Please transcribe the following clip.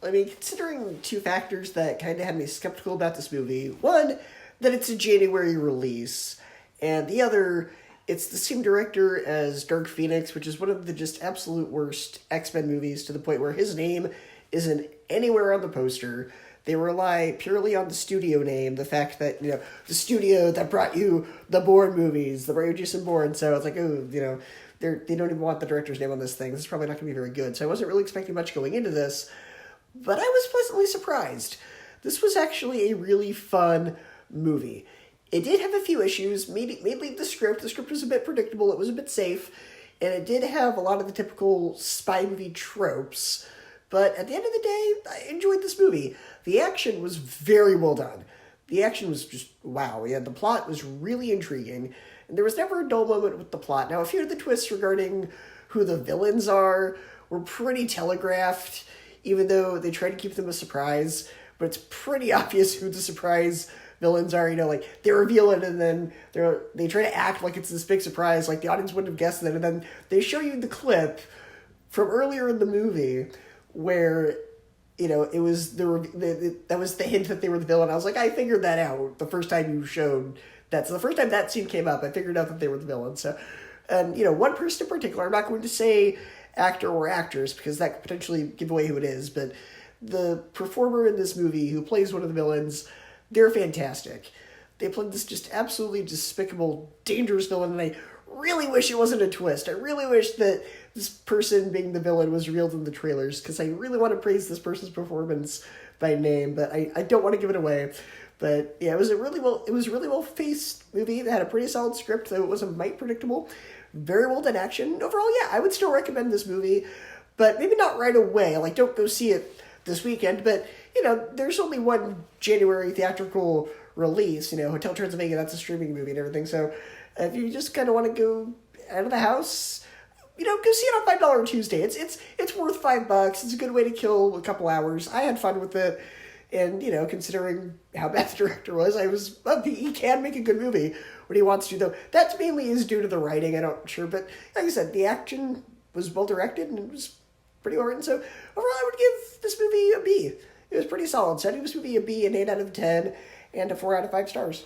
I mean, considering two factors that kind of had me skeptical about this movie. One, that it's a January release, and the other, it's the same director as Dark Phoenix, which is one of the just absolute worst X-Men movies, to the point where his name isn't anywhere on the poster. They rely purely on the studio name, the fact that, the studio that brought you the Bourne movies, the Ray Jason Bourne, so it's like, they don't even want the director's name on this thing. This is probably not going to be very good, so I wasn't really expecting much going into this, but I was pleasantly surprised. This was actually a really fun movie. It did have a few issues, mainly the script. The script was a bit predictable, it was a bit safe, and it did have a lot of the typical spy movie tropes. But at the end of the day, I enjoyed this movie. The action was very well done. The action was just, wow. Yeah, the plot was really intriguing, and there was never a dull moment with the plot. Now, a few of the twists regarding who the villains are were pretty telegraphed, even though they tried to keep them a surprise, but it's pretty obvious who the surprise villains are. Like, they reveal it, and then they try to act like it's this big surprise, like the audience wouldn't have guessed it, and then they show you the clip from earlier in the movie where, it was that was the hint that they were the villain. I was like, I figured that out the first time you showed that. So the first time that scene came up, I figured out that they were the villain. So, and, one person in particular, I'm not going to say actor or actress because that could potentially give away who it is, but the performer in this movie who plays one of the villains, they're fantastic. They played this just absolutely despicable, dangerous villain, and I really wish it wasn't a twist. I really wish that this person being the villain was revealed in the trailers, because I really want to praise this person's performance by name, but I don't want to give it away. But yeah, it was a really well paced movie that had a pretty solid script, though it was a mite predictable. Very well done action. Overall, yeah, I would still recommend this movie, but maybe not right away. Like, don't go see it this weekend, but there's only one January theatrical release. Hotel Transylvania, that's a streaming movie and everything. So if you just kind of want to go out of the house, go see it on $5 Tuesday. It's worth $5. It's a good way to kill a couple hours. I had fun with it, and considering how bad the director was, he can make a good movie when he wants to. Though that mainly is due to the writing. I'm not sure, but like I said, the action was well directed and it was pretty well written. So overall, I would give this movie a B. It was pretty solid. So I give this movie a B, an 8 out of 10, and a 4 out of 5 stars.